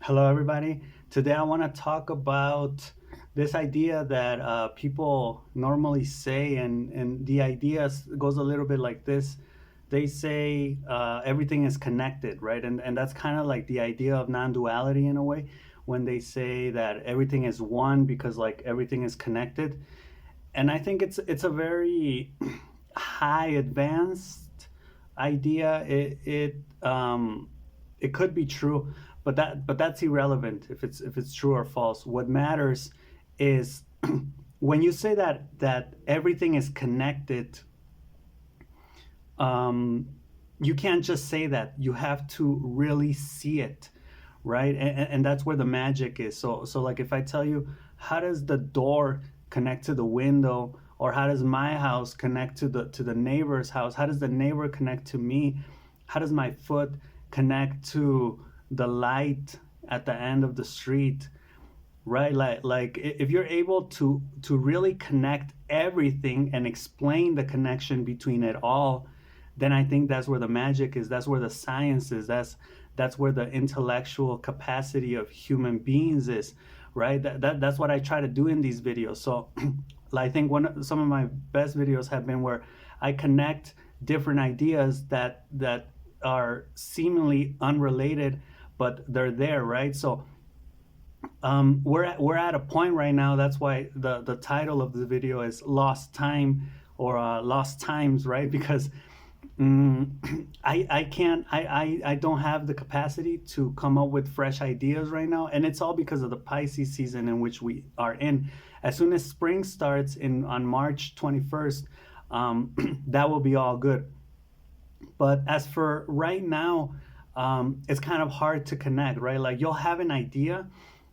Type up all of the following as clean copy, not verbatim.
Hello, everybody. Today I want to talk about this idea that people normally say, and the idea goes a little bit like this. They say everything is connected, right? And that's kind of like the idea of non-duality in a way, when they say that everything is one because like everything is connected. And I think it's a very high advanced idea. It could be true, but that's irrelevant if it's true or false. What matters is when you say that everything is connected. Um, you can't just say that. You have to really see it, right? And that's where the magic is. So like if I tell you, how does the door connect to the window, or how does my house connect to the neighbor's house? How does the neighbor connect to me? How does my foot connect to the light at the end of the street? Right, like if you're able to really connect everything and explain the connection between it all, then I think that's where the magic is. That's where the science is. That's where the intellectual capacity of human beings is, right? That's what I try to do in these videos. So I think some of my best videos have been where I connect different ideas that are seemingly unrelated, but they're there, right? So we're at a point right now. That's why the title of the video is Lost Time, or Lost Times, right? Because I can't, I don't have the capacity to come up with fresh ideas right now, and it's all because of the Pisces season in which we are in. As soon as spring starts on March 21st, that will be all good. But as for right now, it's kind of hard to connect, right? Like you'll have an idea,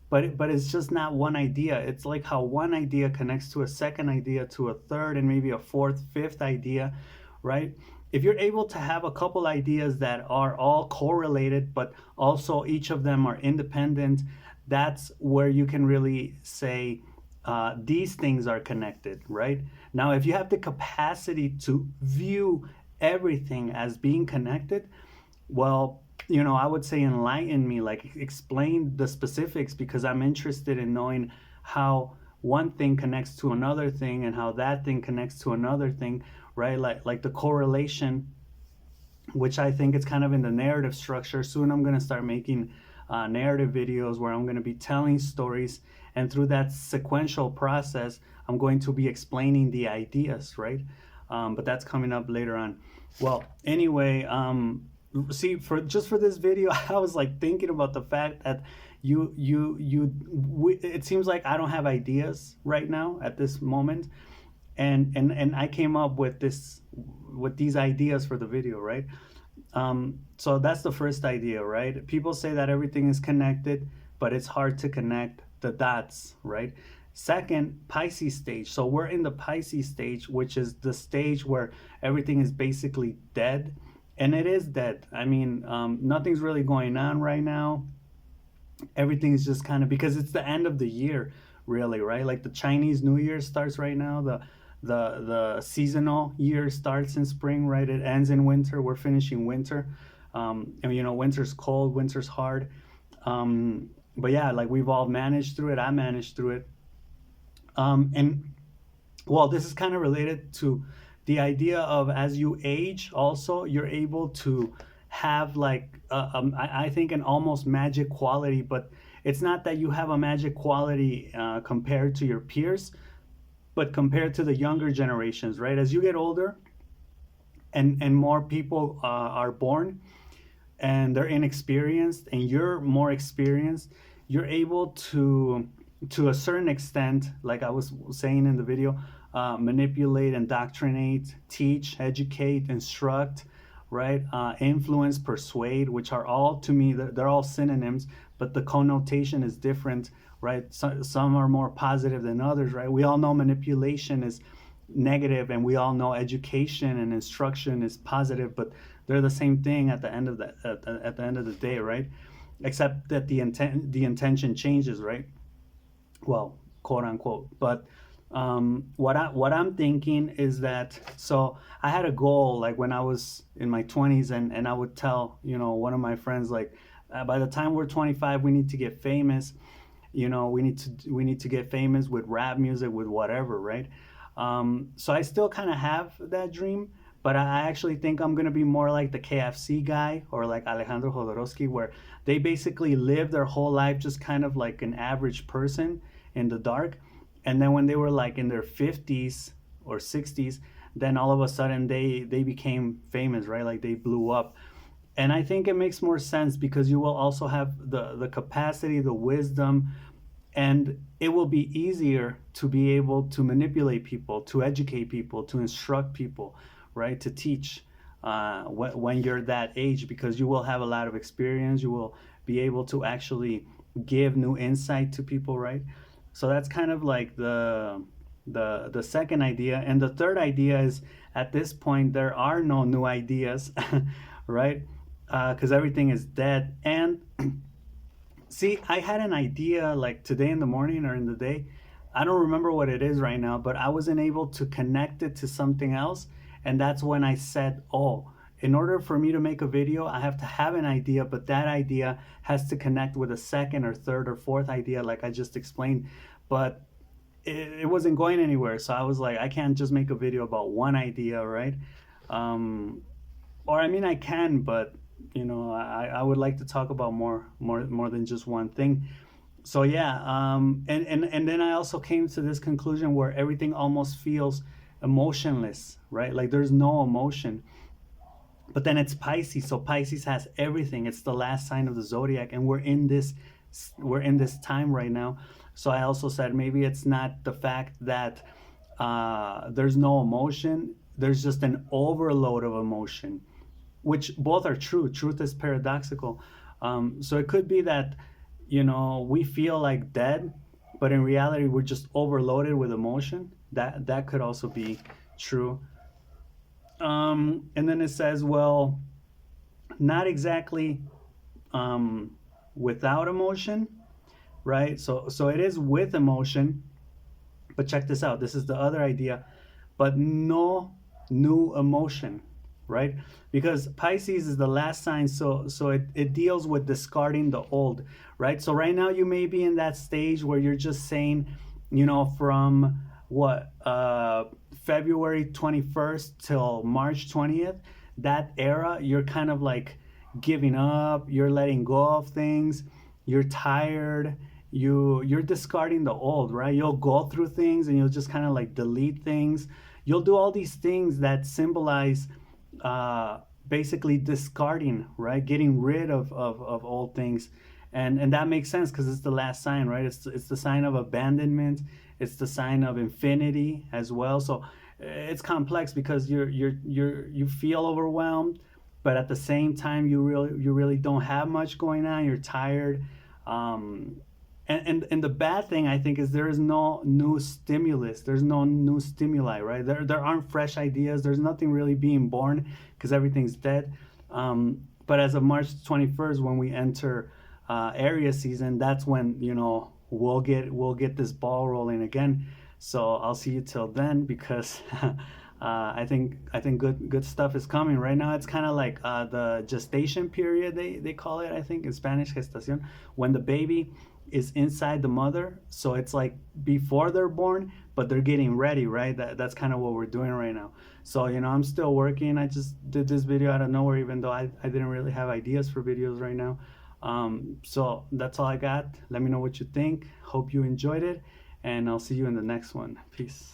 but it's just not one idea. It's like how one idea connects to a second idea, to a third, and maybe a fourth, fifth idea, right? If you're able to have a couple ideas that are all correlated, but also each of them are independent, that's where you can really say these things are connected, right? Now, if you have the capacity to view everything as being connected, well, I would say enlighten me, like explain the specifics, because I'm interested in knowing how one thing connects to another thing and how that thing connects to another thing, right? Like the correlation, which I think is kind of in the narrative structure. Soon I'm going to start making narrative videos where I'm going to be telling stories, and through that sequential process, I'm going to be explaining the ideas, right? But that's coming up later on. Well, anyway, see, for this video, I was like thinking about the fact that it seems like I don't have ideas right now at this moment, and I came up with these ideas for the video, right? So that's the first idea, right? People say that everything is connected, but it's hard to connect the dots, right? Second, Pisces stage. So we're in the Pisces stage, which is the stage where everything is basically dead. And it is dead. I mean, nothing's really going on right now. Everything's just kind of, because it's the end of the year, really, right? Like the Chinese New Year starts right now. The seasonal year starts in spring, right? It ends in winter. We're finishing winter. And winter's cold, winter's hard. But yeah, like we've all managed through it. I managed through it. And well, this is kind of related to the idea of, as you age, also you're able to have like I think an almost magic quality, but it's not that you have a magic quality compared to your peers, but compared to the younger generations, right? As you get older and more people are born, and they're inexperienced and you're more experienced, you're able to a certain extent, like I was saying in the video, manipulate, indoctrinate, teach, educate, instruct, right? Influence, persuade, which are all, to me, they're all synonyms, but the connotation is different, right? Some are more positive than others, right? We all know manipulation is negative, and we all know education and instruction is positive, but they're the same thing at the end of at the end of the day, right? Except that the intention changes, right? Well, quote unquote. But what I'm thinking is that, so I had a goal like when I was in my 20s, and I would tell one of my friends, like by the time we're 25, we need to get famous. We need to get famous with rap music, with whatever, right? So I still kind of have that dream, but I actually think I'm gonna be more like the KFC guy or like Alejandro Jodorowsky, where they basically live their whole life just kind of like an average person in the dark, and then when they were like in their 50s or 60s, then all of a sudden they became famous, right? Like they blew up. And I think it makes more sense because you will also have the capacity, the wisdom, and it will be easier to be able to manipulate people, to educate people, to instruct people, right? To teach when you're that age, because you will have a lot of experience. You will be able to actually give new insight to people, right? So that's kind of like the second idea. And the third idea is, at this point there are no new ideas, right? Because everything is dead. And see, I had an idea like today in the morning or in the day. I don't remember what it is right now, but I wasn't able to connect it to something else. And that's when I said, oh, in order for me to make a video, I have to have an idea, but that idea has to connect with a second or third or fourth idea, like I just explained. But it wasn't going anywhere. So I was like, I can't just make a video about one idea, right? Um, or I mean, I can, but I would like to talk about more than just one thing. So yeah, and then I also came to this conclusion where everything almost feels emotionless, right? Like there's no emotion. But then it's Pisces, so Pisces has everything. It's the last sign of the zodiac, and we're in this time right now. So I also said maybe it's not the fact that there's no emotion. There's just an overload of emotion, which both are true. Truth is paradoxical. So it could be that, we feel like dead, but in reality, we're just overloaded with emotion. That could also be true. And then it says, well, not exactly without emotion, right? So it is with emotion, but check this out. This is the other idea, but no new emotion, right? Because Pisces is the last sign, so it deals with discarding the old, right? So right now you may be in that stage where you're just saying, from what February 21st till March 20th, that era, you're kind of like giving up, you're letting go of things, you're tired, you're discarding the old, right? You'll go through things and you'll just kind of like delete things. You'll do all these things that symbolize basically discarding, right? Getting rid of old things. And that makes sense because it's the last sign, right? It's the sign of abandonment. It's the sign of infinity as well. So it's complex because you feel overwhelmed, but at the same time you really don't have much going on. You're tired. And the bad thing, I think, is there is no new stimulus. There's no new stimuli, right? There aren't fresh ideas. There's nothing really being born because everything's dead. But as of March 21st, when we enter Aries season, that's when we'll get this ball rolling again. So I'll see you till then, because I think good stuff is coming. Right now it's kind of like the gestation period, they call it, I think in Spanish, gestación, when the baby is inside the mother. So it's like before they're born, but they're getting ready, right? That's kind of what we're doing right now. So I'm still working. I just did this video out of nowhere, even though I didn't really have ideas for videos right now. So that's all I got. Let me know what you think. Hope you enjoyed it, and I'll see you in the next one. Peace.